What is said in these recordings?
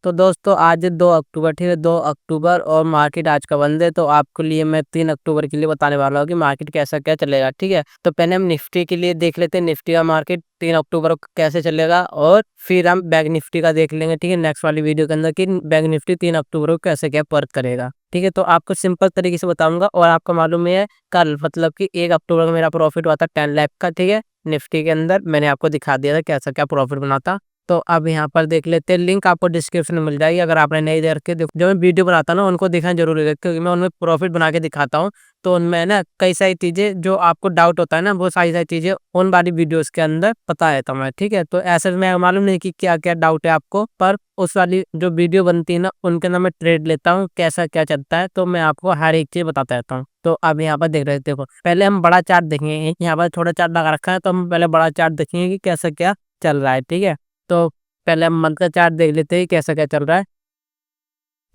तो दोस्तों आज 2 अक्टूबर, ठीक है, 2 अक्टूबर और मार्केट आज का बंद है। तो आपके लिए मैं 3 अक्टूबर के लिए बताने वाला हूँ कि मार्केट कैसा क्या चलेगा, ठीक है। तो पहले हम निफ्टी के लिए देख लेते हैं, निफ्टी का मार्केट 3 अक्टूबर को कैसे चलेगा, और फिर हम बैंक निफ्टी का देख लेंगे, ठीक है, नेक्स्ट वाली वीडियो के अंदर कि बैंक निफ्टी 3 अक्टूबर को कैसे क्या वर्क करेगा, ठीक है। तो आपको सिंपल तरीके से बताऊंगा, और आपको मालूम है कल मतलब कि 1 अक्टूबर को मेरा प्रॉफिट हुआ था 10 लाख का, ठीक है। निफ्टी के अंदर मैंने आपको दिखा दिया था कैसा क्या प्रॉफिट बना था। तो अब यहाँ पर देख लेते हैं, लिंक आपको डिस्क्रिप्शन में मिल जाएगी। अगर आपने नहीं देख के जो मैं वीडियो बनाता हूँ ना उनको देखना जरूरी है, क्योंकि मैं उनमें प्रॉफिट बना के दिखाता हूँ। तो उनमें ना कई सारी चीजें जो आपको डाउट होता है ना, वो सारी सारी चीजें उन वाली वीडियोस के अंदर पता है तुम्हें, ठीक है। तो ऐसे मैं मालूम नहीं कि क्या क्या डाउट है आपको, पर उस वाली जो वीडियो बनती है ना उनके अंदर मैं ट्रेड लेता हूँ कैसा क्या चलता है, तो मैं आपको हर एक चीज बताता रहता हूँ। तो अब यहाँ पर देख रहे थे, देखो पहले हम बड़ा चार्ट देखेंगे, यहाँ पर छोटा चार्ट लगा रखा है, तो हम पहले बड़ा चार्ट देखेंगे कि कैसा क्या चल रहा है, ठीक है। तो पहले हम मंथ का चार्ट देख लेते हैं कैसा क्या चल रहा है,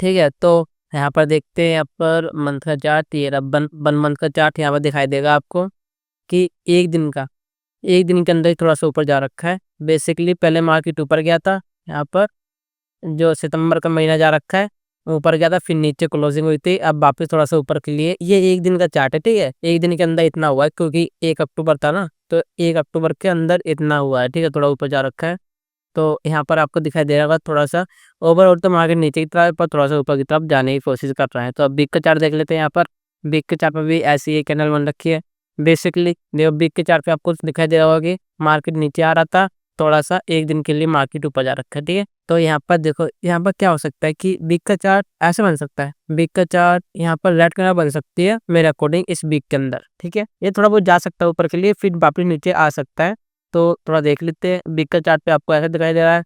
ठीक है। तो यहाँ पर देखते हैं, यहाँ पर मंथ का चार्ट, ये रहा वन मंथ का चार्ट यहाँ पर दिखाई देगा आपको कि एक दिन के अंदर ही थोड़ा सा ऊपर जा रखा है। बेसिकली पहले मार्केट ऊपर गया था, यहाँ पर जो सितंबर का महीना जा रखा है ऊपर गया था, फिर नीचे क्लोजिंग हुई थी, अब वापस थोड़ा सा ऊपर के लिए। ये एक दिन का चार्ट है, ठीक है, एक दिन के अंदर इतना हुआ है, क्योंकि 1 अक्टूबर था ना, तो 1 अक्टूबर के अंदर इतना हुआ है, ठीक है, थोड़ा ऊपर जा रखा है। तो यहाँ पर आपको दिखाई दे रहा होगा थोड़ा सा ओवरऑल तो मार्केट नीचे की तरफ पर थोड़ा सा ऊपर की तरफ जाने की कोशिश कर रहा है। तो अब बिग का चार्ट देख लेते हैं। यहाँ पर बिग के चार्ट पर भी ऐसी ही कैंडल बन रखी है। बेसिकली देखो बिग के चार्ट पे आपको दिखाई दे रहा होगा कि मार्केट नीचे आ रहा था, थोड़ा सा एक दिन के लिए मार्केट ऊपर जा रखा है, ठीक है। तो यहाँ पर देखो, यहाँ पर क्या हो सकता है कि बिग का चार्ट ऐसे बन सकता है, बिग का चार्ट यहाँ पर रेड कलर बन सकती है मेरे अकॉर्डिंग इस बिग के अंदर, ठीक है। ये थोड़ा बहुत जा सकता है ऊपर के लिए, फिर वापस नीचे आ सकता है। तो थोड़ा देख लेते हैं, बिग का चार्ट पे आपको ऐसा दिखाई दे रहा है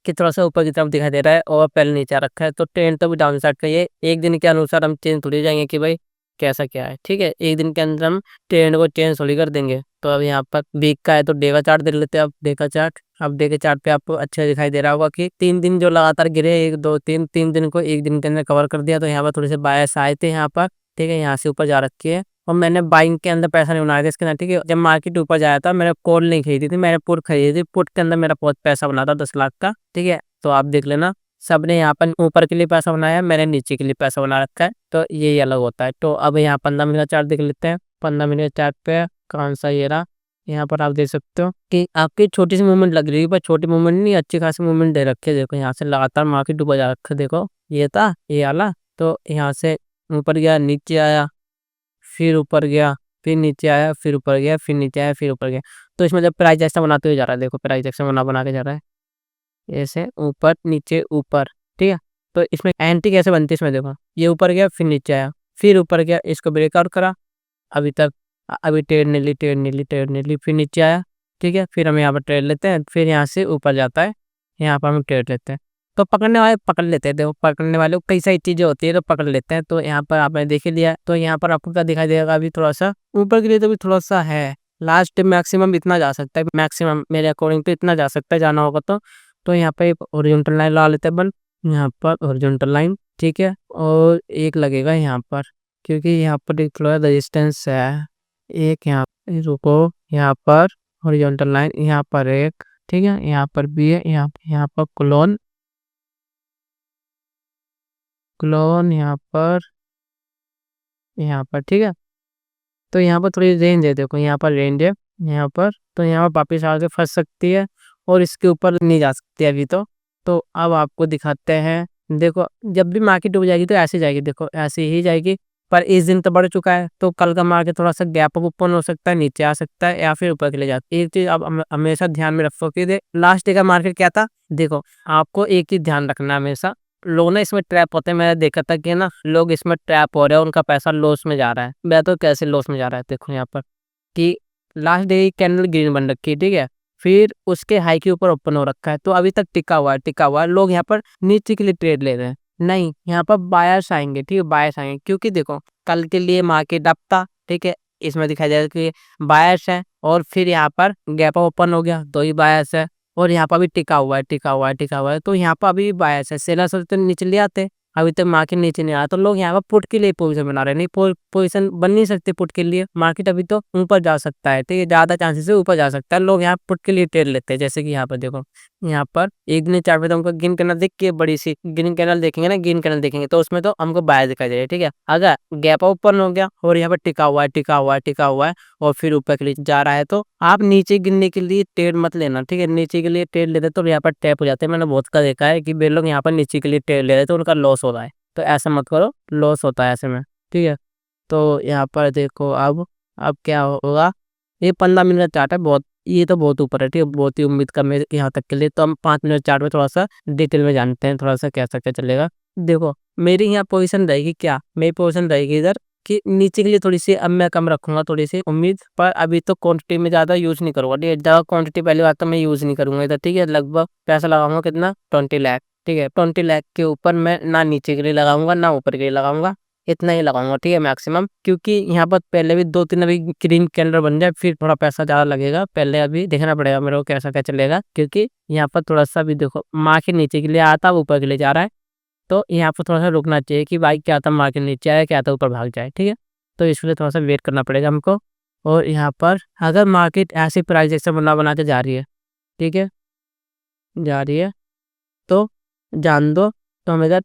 कि थोड़ा सा ऊपर की तरफ दिखाई दे रहा है और पहले नीचे आ रखा है। तो ट्रेंड तो भी डाउन साइड का, ये एक दिन के अनुसार हम चेंज थोड़ी जाएंगे कि भाई कैसा क्या है, ठीक है। एक दिन के अंदर हम ट्रेंड को चेंज थोड़ी कर देंगे। तो अब यहाँ पर वीक का है तो डे का चार्ट देख लेते हैं। अब डे का चार्ट, अब डे के चार्ट पे आपको अच्छा दिखाई दे रहा होगा कि 3 दिन जो लगातार गिरे, 1 2 3 3 दिन को एक दिन के अंदर कवर कर दिया। तो यहाँ पर थोड़े से बायर्स आए थे यहाँ पर, ठीक है, यहाँ से ऊपर जा रखी है। और मैंने बाइंग के अंदर पैसा नहीं बनाया था इसके अंदर, ठीक है। जब मार्केट ऊपर जाया था मैंने कॉल नहीं खरीदी थी, मैंने पुट खरीदी थी। पुट के अंदर मेरा बहुत पैसा बना था 10 लाख का, ठीक है। तो आप देख लेना, सबने यहाँ पर ऊपर के लिए पैसा बनाया है, मैंने नीचे के लिए पैसा बना रखा है, तो यही अलग होता है। तो अब यहाँ 15 मिनट का चार्ट देख लेते हैं। 15 मिनट चार्ट पे कौन सा ये रहा, यहाँ पर आप देख सकते हो कि आपकी छोटी सी मूवमेंट लग रही है, पर छोटी मूवमेंट नहीं, अच्छी खासी मूवमेंट दे रखी है। देखो यहाँ से लगातार मार्केट ऊपर जा रखा है, देखो ये था ये आला, तो यहाँ से ऊपर गया, नीचे आया, फिर ऊपर गया, फिर नीचे आया, फिर ऊपर गया, फिर नीचे आया, फिर ऊपर गया। तो इसमें जब प्राइस ऐसा बनाते हुए जा रहा है, देखो प्राइस ऐसा बना बना के जा रहा है, ऐसे ऊपर नीचे ऊपर, ठीक है। तो इसमें एंटी कैसे बनती है, इसमें देखो ये ऊपर गया, फिर नीचे आया, फिर ऊपर गया, इसको ब्रेकआउट करा, अभी तक अभी ट्रेड नीली फिर नीचे आया, ठीक है। फिर हम यहाँ पर ट्रेड लेते हैं, फिर यहाँ से ऊपर जाता है, यहाँ पर हम ट्रेड लेते हैं। तो पकड़ने वाले पकड़ लेते हैं, देखो पकड़ने वाले को कई सारी चीजें होती है तो पकड़ लेते हैं। तो यहाँ पर आपने देख ही लिया, तो यहाँ पर आपको क्या दिखाई देगा, अभी थोड़ा सा ऊपर के लिए तो भी थोड़ा सा है, लास्ट मैक्सिमम इतना जा सकता है, मैक्सिमम मेरे अकॉर्डिंग तो इतना जा सकता है, जाना होगा तो यहाँ पे एक ओरिजेंटल लाइन ला लेते हैं बन, यहाँ पर ओरिजेंटल लाइन, ठीक है। और एक लगेगा यहाँ पर, क्योंकि यहाँ पर एक थोड़ा रेजिस्टेंस है, एक यहाँ रुको, यहाँ पर हॉरिजॉन्टल लाइन, यहाँ पर एक, ठीक है, यहाँ पर भी है, यहाँ पर क्लोन क्लोन यहाँ पर, ठीक है। तो यहाँ पर थोड़ी रेंज है, देखो यहाँ पर रेंज है, यहाँ पर तो यहाँ पर वापिस आके फंस सकती है और इसके ऊपर नहीं जा सकती अभी तो अब आपको दिखाते हैं, देखो जब भी मार्केट डूब जाएगी तो ऐसे जाएगी, देखो ऐसे ही जाएगी। पर इस दिन तो बढ़ चुका है, तो कल का मार्केट थोड़ा सा गैप अप ओपन हो सकता है, नीचे आ सकता है या फिर ऊपर के लिए जाता है। एक चीज आप हमेशा ध्यान में रखो कि लास्ट डे का मार्केट क्या था, देखो आपको एक चीज ध्यान रखना हमेशा, लोग ना इसमें ट्रैप होते हैं। मैंने देखा था कि ना लोग इसमें ट्रैप हो रहे हैं, उनका पैसा लॉस में जा रहा है। मैं तो कैसे लॉस में जा रहा है, देखो यहाँ पर कि लास्ट डे की कैंडल ग्रीन बन रखी है, ठीक है, फिर उसके हाई के ऊपर ओपन हो रखा है, तो अभी तक टिका हुआ है। लोग यहाँ पर नीचे के लिए ट्रेड ले रहे हैं, नहीं यहाँ पर बायर्स आएंगे, ठीक है, बायर्स आएंगे, क्योंकि देखो कल के लिए मार्केट अप था, ठीक है, इसमें दिखाई दे रहा है कि बायर्स है, और फिर यहाँ पर गैप ओपन हो गया, दो ही बायर्स है, और यहाँ पर भी टिका हुआ है, तो यहाँ पर अभी बायर्स है। सेलर्स तो नीचे ले आते, अभी तक मार्केट नीचे नहीं आया, तो लोग यहाँ पर पुट के लिए पोजीशन बना रहे हैं। नहीं, पोजीशन बन नहीं सकती पुट के लिए, मार्केट अभी तो ऊपर जा सकता है, ठीक है, ज्यादा चांसेस है ऊपर जा सकता है, लोग यहाँ पुट के लिए ट्रेड लेते हैं। जैसे कि यहाँ पर देखो, यहाँ पर एक दिन 4 पे तो हमको ग्रीन कैंडल दिख के, बड़ी सी ग्रीन कैंडल देखेंगे ना, ग्रीन कैंडल देखेंगे तो उसमें तो हमको बाय दिखाई दे रहा है, ठीक है। अगर गैप ओपन हो गया और यहाँ पर टिका हुआ है, टिका हुआ है, टिका हुआ है और फिर ऊपर के लिए जा रहा है, तो आप नीचे गिरने के लिए ट्रेड मत लेना, ठीक है। नीचे के लिए ट्रेड लेते तो यहाँ पर टैप हो जाते हैं। मैंने बहुत का देखा है कि वे लोग यहाँ पर नीचे के लिए ट्रेड ले रहे तो उनका लॉस हो रहा है, तो ऐसा मत करो, लॉस होता है ऐसे में, ठीक है। तो यहाँ पर देखो, अब क्या होगा, ये 15 मिनट का चार्ट है, बहुत, ये तो बहुत ऊपर है, ठीक है, बहुत ही उम्मीद कम है यहाँ तक के लिए। तो हम 5 मिनट चार्ट में थोड़ा सा डिटेल में जानते हैं, थोड़ा सा कैसा क्या चलेगा। देखो, मेरी यहाँ पोजीशन रहेगी, क्या मेरी पोजीशन रहेगी इधर कि नीचे के लिए थोड़ी सी अब मैं कम रखूंगा, थोड़ी सी उम्मीद, पर अभी तो क्वांटिटी में ज्यादा यूज नहीं करूंगा, ठीक है। ज्यादा क्वांटिटी पहली बात तो मैं यूज नहीं करूंगा इधर, ठीक है। लगभग पैसा लगाऊंगा कितना, 20 लाख, ठीक है। 20 लाख के ऊपर मैं ना नीचे के लिए लगाऊंगा ना ऊपर के लिए लगाऊंगा, इतना ही लगाऊंगा, ठीक है, मैक्सिमम। क्योंकि यहाँ पर पहले भी 2-3 अभी ग्रीन कैंडल बन जाए फिर थोड़ा पैसा ज्यादा लगेगा, पहले अभी देखना पड़ेगा मेरे को कैसा क्या चलेगा। क्योंकि यहाँ पर थोड़ा सा भी देखो, मार्केट नीचे के लिए आता ऊपर के लिए जा रहा है, तो यहाँ पर थोड़ा सा रुकना चाहिए कि भाई क्या था मार्केट नीचे आया, क्या था ऊपर भाग जाए, ठीक है। तो इसलिए थोड़ा सा वेट करना पड़ेगा हमको। और यहाँ पर अगर मार्केट ऐसी प्राइस एक्शन बना के जा रही है, ठीक है, जा रही है, तो जान दो, तो हम इधर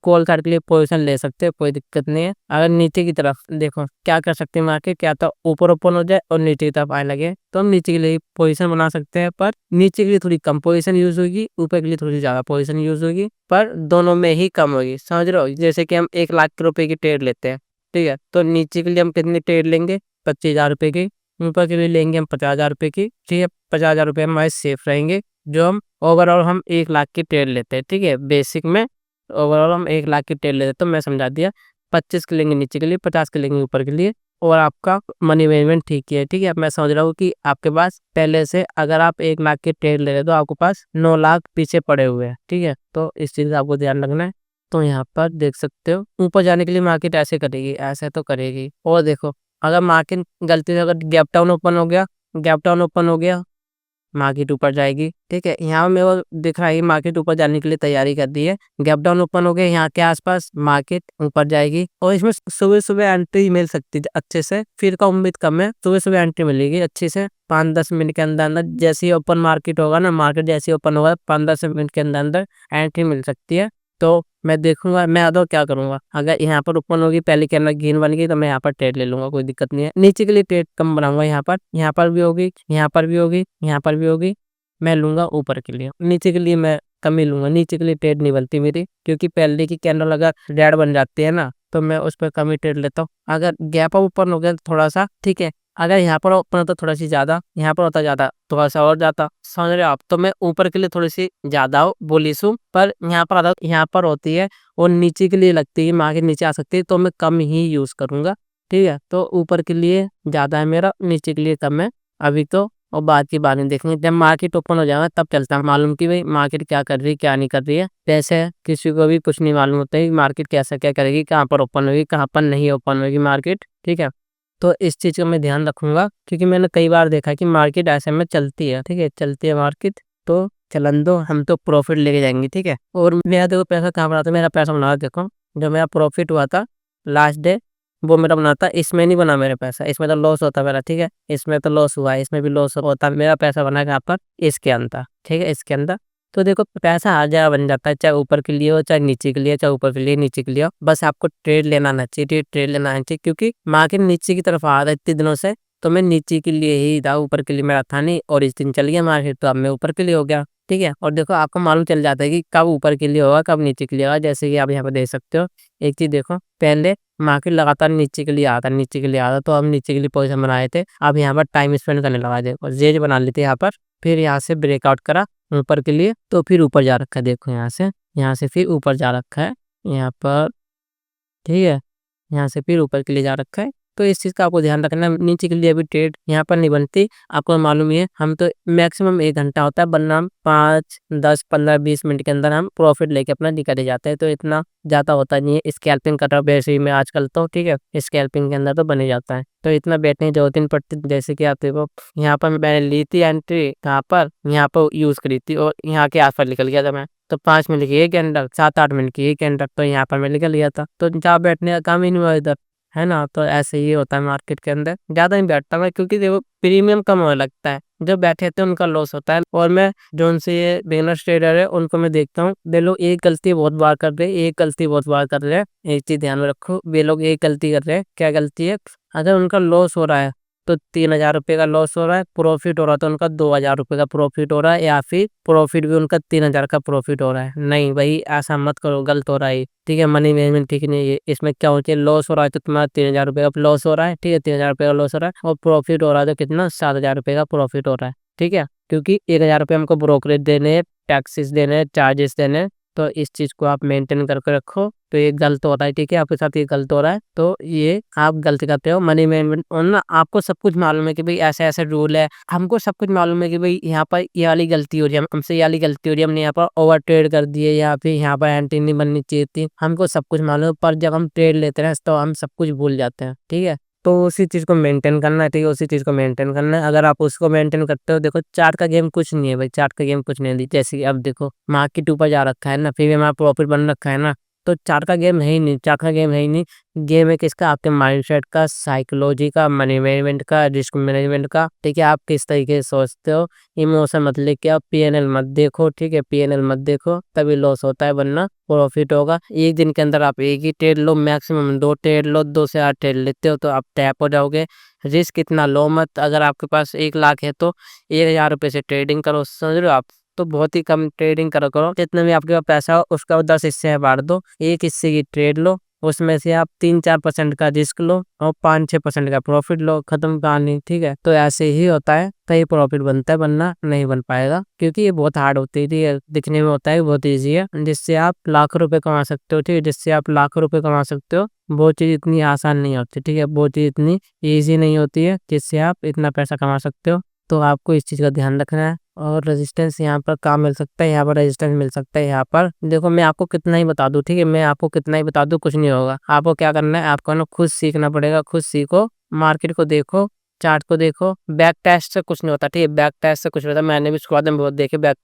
कॉल करके लिए पोजीशन ले सकते हैं, कोई दिक्कत नहीं है। अगर नीचे की तरफ देखो क्या कर सकते हैं, मार्केट क्या तो ऊपर ओपन हो जाए और नीचे की तरफ आने लगे तो हम नीचे के लिए पोजीशन बना सकते हैं, पर नीचे के लिए थोड़ी कम पोजीशन यूज होगी, ऊपर के लिए थोड़ी ज्यादा पोजीशन यूज होगी, पर दोनों में ही कम होगी, समझ रहे हो। जैसे कि हम 1 लाख रुपए की ट्रेड लेते हैं, ठीक है, तो नीचे के लिए हम कितनी ट्रेड लेंगे, 25,000 रुपए की, ऊपर के लिए लेंगे हम 50,000 रुपए की, ठीक है। 50,000 रुपए हमारे सेफ रहेंगे, जो हम ओवरऑल हम 1 लाख की ट्रेड लेते हैं, ठीक है। बेसिक में ओवरऑल हम 1 लाख की ट्रेड लेते, तो मैं समझा दिया, 25 के लेंगे नीचे के लिए, 50 के लेंगे ऊपर के लिए, और आपका मनी मैनेजमेंट ठीक ही है, ठीक है। मैं समझ रहा हूँ कि आपके पास पहले से अगर आप 1 लाख की ट्रेड ले रहे हो तो आपके पास 9 लाख पीछे पड़े हुए हैं, ठीक है। तो इस चीज़ का आपको ध्यान रखना है। तो यहाँ पर देख सकते हो ऊपर जाने के लिए मार्केट ऐसे करेगी, ऐसे तो करेगी। और देखो, अगर मार्केट गलती से अगर गैप डाउन ओपन हो गया, गैप डाउन ओपन हो गया, मार्केट ऊपर जाएगी, ठीक है। यहाँ मेरे को दिख रहा है मार्केट ऊपर जाने के लिए तैयारी कर दी है, गैप डाउन ओपन हो गया यहाँ के आसपास, मार्केट ऊपर जाएगी। और इसमें सुबह सुबह एंट्री मिल सकती है अच्छे से, फिर का उम्मीद कम है, सुबह सुबह एंट्री मिलेगी अच्छे से 5-10 मिनट के अंदर अंदर, जैसे ही ओपन मार्केट होगा ना, मार्केट जैसे ही ओपन होगा 5-10 मिनट के अंदर अंदर एंट्री मिल सकती है। तो मैं देखूंगा, मैं अदो क्या करूंगा, अगर यहाँ पर ओपन होगी पहले के अंदर ग्रीन बन गई तो मैं यहाँ पर ट्रेड ले लूंगा, कोई दिक्कत नहीं है। नीचे के लिए ट्रेड कम बनाऊंगा, यहाँ पर भी होगी, यहाँ पर भी होगी, यहाँ पर भी होगी, मैं लूंगा ऊपर के लिए, नीचे के लिए मैं कम ही लूंगा। नीचे के लिए ट्रेड नहीं बनती मेरी, क्योंकि पहले की कैंडल अगर रेड बन जाती है ना, तो मैं उस पर कम ही ट्रेड लेता हूँ। अगर गैप अप ओपन हो गया तो थोड़ा सा ठीक है, अगर यहाँ पर ओपन होता थोड़ा सी ज्यादा, यहाँ पर होता ज्यादा, थोड़ा सा और जाता, समझ रहे हो आप। तो मैं ऊपर के लिए थोड़ी सी ज्यादा हो बोलीस हूँ, पर यहाँ पर आधा यहाँ पर होती है और नीचे के लिए लगती है, मार्केट नीचे आ सकती है, तो मैं कम ही यूज करूंगा, ठीक है। तो ऊपर के लिए ज्यादा है मेरा, नीचे के लिए कम है अभी तो। और बाद की बात नहीं देखेंगे, जब मार्केट ओपन हो जाएगा तब चलता है मालूम कि भाई मार्केट क्या कर रही है क्या नहीं कर रही है। वैसे किसी को भी कुछ नहीं मालूम होता है मार्केट कैसा क्या करेगी, कहाँ पर ओपन होगी कहाँ पर नहीं ओपन होगी मार्केट, ठीक है। तो इस चीज़ का मैं ध्यान रखूंगा, क्योंकि मैंने कई बार देखा कि मार्केट ऐसे में चलती है, ठीक है, चलती है मार्केट, तो चलन दो, हम तो प्रॉफिट लेके जाएंगे, ठीक है। और मेरा देखो पैसा कहाँ बना था, मेरा पैसा बना देखो, जो मेरा प्रॉफिट हुआ था लास्ट डे, वो मेरा बना था, इसमें नहीं बना मेरा पैसा, इसमें तो लॉस होता मेरा, ठीक है। इसमें तो लॉस हुआ है, इसमें भी लॉस होता, मेरा पैसा बना यहाँ पर इसके अंदर, ठीक है, इसके अंदर। तो देखो पैसा हर जगह बन जाता है, चाहे ऊपर के लिए हो चाहे नीचे के लिए, चाहे ऊपर के लिए नीचे के लिए हो, बस आपको ट्रेड लेना आना चाहिए, ट्रेड लेना आना चाहिए। क्योंकि मार्केट नीचे की तरफ आ रहा है इतने दिनों से, तो मैं नीचे के लिए ही था, ऊपर के लिए मेरा था नहीं, और इस दिन चल गया मार्केट तो अब मैं ऊपर के लिए हो गया, ठीक है। और देखो आपको मालूम चल जाता है कि कब ऊपर के लिए होगा कब नीचे के लिए होगा। जैसे कि आप यहाँ पर देख सकते हो, एक चीज देखो, पहले मार्केट लगातार नीचे के लिए आता, नीचे के लिए आता, तो हम नीचे के लिए पोजीशन बनाए थे, अब यहाँ पर टाइम स्पेंड करने लगा, देखो जेज बना लेते यहाँ पर, फिर यहाँ से ब्रेकआउट करा ऊपर के लिए, तो फिर ऊपर जा रखा है, देखो यहाँ से फिर ऊपर जा रखा है यहाँ पर, ठीक है, यहाँ से फिर ऊपर के लिए जा रखा है, तो इस चीज़ का आपको ध्यान रखना है। नीचे के लिए अभी ट्रेड यहाँ पर नहीं बनती, आपको मालूम ही है। हम तो मैक्सिमम 1 घंटा होता है, वरना हम 5, 10, 15, 20 मिनट के अंदर हम प्रॉफ़िट लेके अपना निकल जाते हैं। तो इतना ज़्यादा होता नहीं है। स्कैल्पिंग कर रहा हूँ वैसे ही मैं आजकल तो, ठीक है? स्कैल्पिंग के अंदर तो बन ही जाता है। तो इतना बैठने की ज़रूरत नहीं पड़ती। जैसे कि आप देखो, यहाँ पर मैंने ली थी एंट्री, कहाँ पर? यहाँ पर यूज़ करी थी और यहाँ के आस-पास निकल गया था मैं। तो 5 मिनट की एक कैंडल, 7-8 मिनट की एक कैंडल, तो यहाँ पर मैं निकल गया था। तो ज़्यादा बैठने का काम ही नहीं हुआ इधर, है ना? तो ऐसे ही होता है मार्केट के अंदर। ज़्यादा नहीं बैठता मैं, क्योंकि देखो प्रीमियम कम होने लगता है। जो बैठे रहते हैं उनका लॉस होता है, और मैं जो उनसे ये बिगिनर्स ट्रेडर है उनको मैं देखता हूँ, वे लोग एक गलती बहुत बार कर रहे हैं, एक गलती बहुत बार कर रहे हैं। एक चीज़ ध्यान में रखो, वे लोग एक गलती कर रहे हैं। क्या गलती है? अगर उनका लॉस हो रहा है तो 3,000 रुपये का लॉस हो रहा है, प्रॉफिट हो रहा है तो उनका 2,000 रुपये का प्रॉफिट हो रहा है, या फिर प्रॉफिट भी उनका 3,000 का प्रॉफिट हो रहा है। नहीं भाई, ऐसा मत करो, गलत हो रहा है ये, ठीक है? मनी मैनेजमेंट ठीक नहीं है। इसमें क्या होता है, लॉस हो रहा है तो तुम्हारा 3,000 रुपये का लॉस हो रहा है, ठीक है? 3,000 रुपये का लॉस हो रहा है, और प्रॉफिट हो रहा है तो कितना? 7,000 रुपये का प्रॉफिट हो रहा है, ठीक है? क्योंकि 1,000 रुपये हमको ब्रोकरेज देने हैं, टैक्सेस देने हैं, चार्जेस देने हैं। तो इस चीज़ को आप मेंटेन करके रखो। तो ये गलत हो रहा है, ठीक है? आपके साथ ये गलत हो रहा है, तो ये आप गलत करते हो मनी मैनेजमेंट। और ना आपको सब कुछ मालूम है कि भाई ऐसे-ऐसे रूल है। हमको सब कुछ मालूम है कि भाई यहाँ पर ये वाली गलती हो रही है, हमसे ये वाली गलती हो रही है, हमने यहाँ पर ओवर ट्रेड कर दिए, या फिर यहाँ पर एंट्री नहीं बननी चाहिए थी। हमको सब कुछ मालूम है, पर जब हम ट्रेड लेते हैं तो हम सब कुछ भूल जाते हैं, ठीक है? तो उसी चीज़ को मेंटेन करना है, ठीक है? उसी चीज़ को मेंटेन करना है। अगर आप उसको मेंटेन करते हो, देखो चार्ट का गेम कुछ नहीं है भाई, चार्ट का गेम कुछ नहीं है। जैसे कि अब देखो मार्केट ऊपर जा रखा है ना, फिर भी हमारा प्रॉफिट बन रखा है ना, तो चार्ट का गेम है ही नहीं, चार्ट का गेम है ही नहीं। गेम है किसका? आपके माइंडसेट का, साइकोलॉजी का, मनी मैनेजमेंट का, रिस्क मैनेजमेंट का, ठीक है? आप किस तरीके से सोचते हो, इमोशन मत लेके आओ, पीएनएल मत देखो, ठीक है? पीएनएल मत देखो, तभी लॉस होता है, वरना प्रॉफिट होगा। एक दिन के अंदर आप एक ही ट्रेड लो, मैक्सिमम 2 ट्रेड लो, 2 से 8 ट्रेड लेते हो तो आप टैप हो जाओगे। रिस्क इतना लो मत। अगर आपके पास 1 लाख है तो 1,000 रुपये से ट्रेडिंग करो, समझ रहे हो आप? तो बहुत ही कम ट्रेडिंग करो, जितने भी आपके पास पैसा हो उसका 10 हिस्से बाँट दो, 1 हिस्से की ट्रेड लो, उसमें से आप 3-4% का रिस्क लो और 5-6% का प्रॉफिट लो, खत्म कहानी, ठीक है? तो ऐसे ही होता है, तभी प्रॉफिट बनता है, वरना नहीं बन पाएगा, क्योंकि ये बहुत हार्ड होती है, ठीक है? दिखने में होता है बहुत ईज़ी है, जिससे आप लाखों रुपए कमा सकते हो, ठीक है? जिससे आप लाखों रुपए कमा सकते हो, वो चीज़ इतनी आसान नहीं होती, ठीक है? वो चीज़ इतनी ईज़ी नहीं होती है, जिससे आप इतना पैसा कमा सकते हो। तो आपको इस चीज़ का ध्यान रखना है। और रेजिस्टेंस यहाँ पर कहाँ मिल सकता है? यहाँ पर रेजिस्टेंस मिल सकता है यहाँ पर। देखो मैं आपको कितना ही बता दूँ, ठीक है? मैं आपको कितना ही बता दूँ, कुछ नहीं होगा। आपको क्या करना है? आपको ना खुद सीखना पड़ेगा, खुद सीखो, मार्केट को देखो, चार्ट को देखो। बैक टेस्ट से कुछ नहीं होता, ठीक है? बैक टेस्ट से कुछ नहीं होता। मैंने भी शुरुआत में बहुत देखे बैक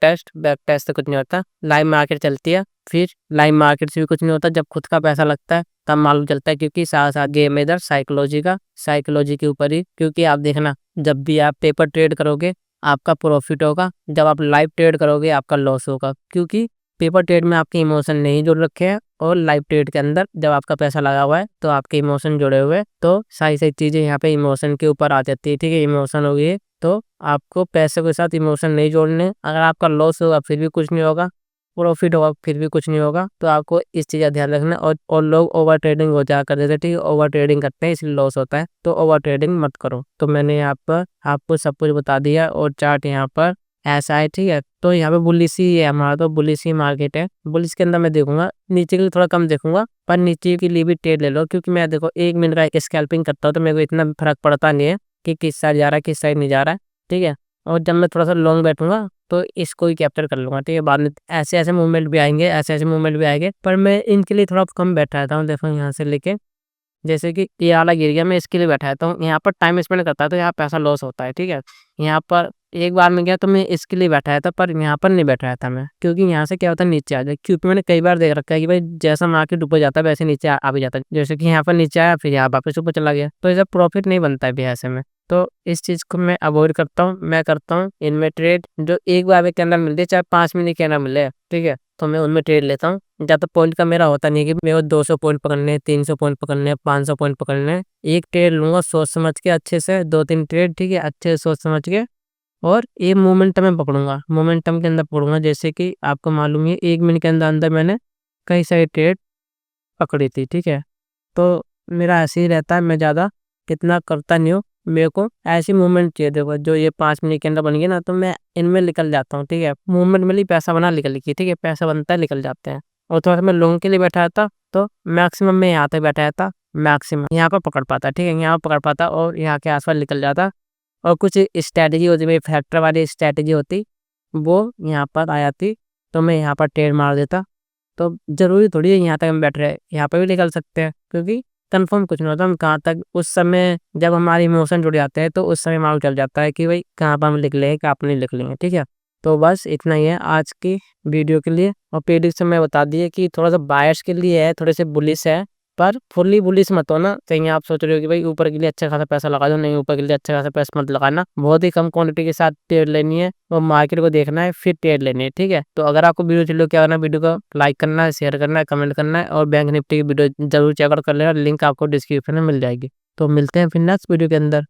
टेस्ट से कुछ नहीं होता। लाइव मार्केट चलती है, फिर लाइव मार्केट से भी कुछ नहीं होता। जब खुद का पैसा लगता है तब मालूम चलता है, क्योंकि साथ-साथ गेम है इधर साइकोलॉजी का, साइकोलॉजी के ऊपर ही। क्योंकि आप देखना, जब भी आप पेपर ट्रेड करोगे आपका प्रॉफिट होगा, जब आप लाइव ट्रेड करोगे आपका लॉस होगा, क्योंकि पेपर ट्रेड में आपके इमोशन नहीं जुड़ रखे हैं, और लाइव ट्रेड के अंदर जब आपका पैसा लगा हुआ है तो आपके इमोशन जुड़े हुए हैं। तो सारी चीज़ें यहाँ पे इमोशन के ऊपर आ जाती है, ठीक है? इमोशन हो गई, तो आपको पैसे के साथ इमोशन नहीं जोड़ने। अगर आपका लॉस होगा फिर भी कुछ नहीं होगा, प्रॉफिट होगा फिर भी कुछ नहीं होगा। तो आपको इस चीज़ का ध्यान रखना है। और लोग ओवर ट्रेडिंग हो जा कर देते हैं, ठीक है? ओवर ट्रेडिंग करते हैं इसलिए लॉस होता है, तो ओवर ट्रेडिंग मत करो। तो मैंने यहाँ पर आपको सब कुछ बता दिया, और चार्ट यहाँ पर ऐसा है, ठीक है? तो यहाँ पे बुलिश ही है हमारा, तो बुलिश ही मार्केट है। बुलिश के अंदर मैं देखूंगा, नीचे के लिए थोड़ा कम देखूंगा, पर नीचे के लिए भी ट्रेड ले लो, क्योंकि मैं देखो 1 मिनट का स्कैल्पिंग करता हूँ तो मेरे को इतना फर्क पड़ता नहीं है कि किस साइड जा रहा है किस साइड नहीं जा रहा है, ठीक है? और जब मैं थोड़ा सा लॉन्ग बैठूंगा तो इसको ही कैप्चर कर लूंगा, ठीक है? बाद में ऐसे-ऐसे मूवमेंट भी आएँगे, ऐसे-ऐसे मूवमेंट भी आएँगे, पर मैं इनके लिए थोड़ा कम बैठा रहता हूँ। देखो यहाँ से लेके, जैसे कि ये वाला गिर गया, मैं इसके लिए बैठा रहता हूँ। यहाँ पर टाइम स्पेंड करता है तो यहाँ पैसा लॉस होता है, ठीक है? यहाँ पर एक बार में गया तो मैं इसके लिए बैठा रहता, पर यहाँ पर नहीं बैठा रहता मैं, क्योंकि यहाँ से क्या होता है नीचे आ जाए। क्योंकि मैंने कई बार देख रखा है कि भाई जैसा मार्केट ऊपर जाता है वैसे नीचे आ भी जाता है। जैसे कि यहाँ पर नीचे आया फिर यहाँ वापस ऊपर चला गया, तो ऐसा प्रॉफिट नहीं बनता है भैया ऐसे में। तो इस चीज़ को मैं अवॉइड करता हूँ। मैं करता हूँ इनमें ट्रेड जो एक बार के अंदर मिलती है, चाहे 5 मिनट के अंदर मिले, ठीक है? तो मैं उनमें ट्रेड लेता हूँ। ज़्यादा पॉइंट का मेरा होता नहीं है कि मेरे को 200 पॉइंट पकड़ने हैं, 300 पॉइंट पकड़ने हैं, 500 पॉइंट पकड़ने हैं। एक ट्रेड लूँगा सोच समझ के अच्छे से, 2-3 ट्रेड, ठीक है? अच्छे से सोच समझ के, और ये मोमेंटम में पकड़ूँगा, मोमेंटम के अंदर पकड़ूँगा। जैसे कि आपको मालूम है 1 मिनट के अंदर मैंने कई सारी ट्रेड पकड़ी थी, ठीक है? तो मेरा ऐसे ही रहता है, मैं ज़्यादा इतना करता नहीं हूँ। मेरे को ऐसी मूवमेंट चाहिए, देखो जो ये 5 मिनट के अंदर बन गई ना, तो मैं इनमें निकल जाता हूँ, ठीक है? मूवमेंट मिली, पैसा बना, निकल गई, ठीक है? पैसा बनता है, निकल जाते हैं। और थोड़ा सा मैं लॉन्ग के लिए बैठा था, तो मैक्सिमम मैं यहाँ तक बैठा था, मैक्सिमम यहाँ पर पकड़ पाता, ठीक है, यहाँ पकड़ पाता और यहाँ के आसपास निकल जाता। और कुछ स्ट्रैटेजी होती, मेरी फैक्टर वाली स्ट्रैटेजी होती, वो यहाँ पर आ जाती, तो मैं यहाँ पर ट्रेड मार देता। तो ज़रूरी थोड़ी है यहाँ तक हम बैठ रहे, यहाँ पे भी निकल सकते हैं, क्योंकि कन्फर्म कुछ नहीं होता हम कहाँ तक उस समय जब हमारे इमोशन जुड़ जाते हैं, तो उस समय मालूम चल जाता है कि भाई कहाँ पर हम निकलेंगे, कहाँ पर नहीं निकलेंगे, ठीक है। तो बस इतना ही है आज की वीडियो के लिए। और प्रेडिक्शन में बता दिए कि थोड़ा-सा बायर्स के लिए है, थोड़े से बुलिश है, पर फुल्ली बुलिश मत होना। कहीं आप सोच रहे हो कि भाई ऊपर के लिए अच्छा खासा पैसा लगा दो, नहीं ऊपर के लिए अच्छा खासा पैसा मत लगाना। बहुत ही कम क्वांटिटी के साथ ट्रेड लेनी है और मार्केट को देखना है, फिर ट्रेड लेनी है, ठीक है। तो अगर आपको वीडियो चली हो, क्या करना है, वीडियो को लाइक करना है, शेयर करना है, कमेंट करना है और बैंक निफ्टी की वीडियो जरूर चेकआउट कर लेना, लिंक आपको डिस्क्रिप्शन में मिल जाएगी। तो मिलते हैं फिर नेक्स्ट वीडियो के अंदर।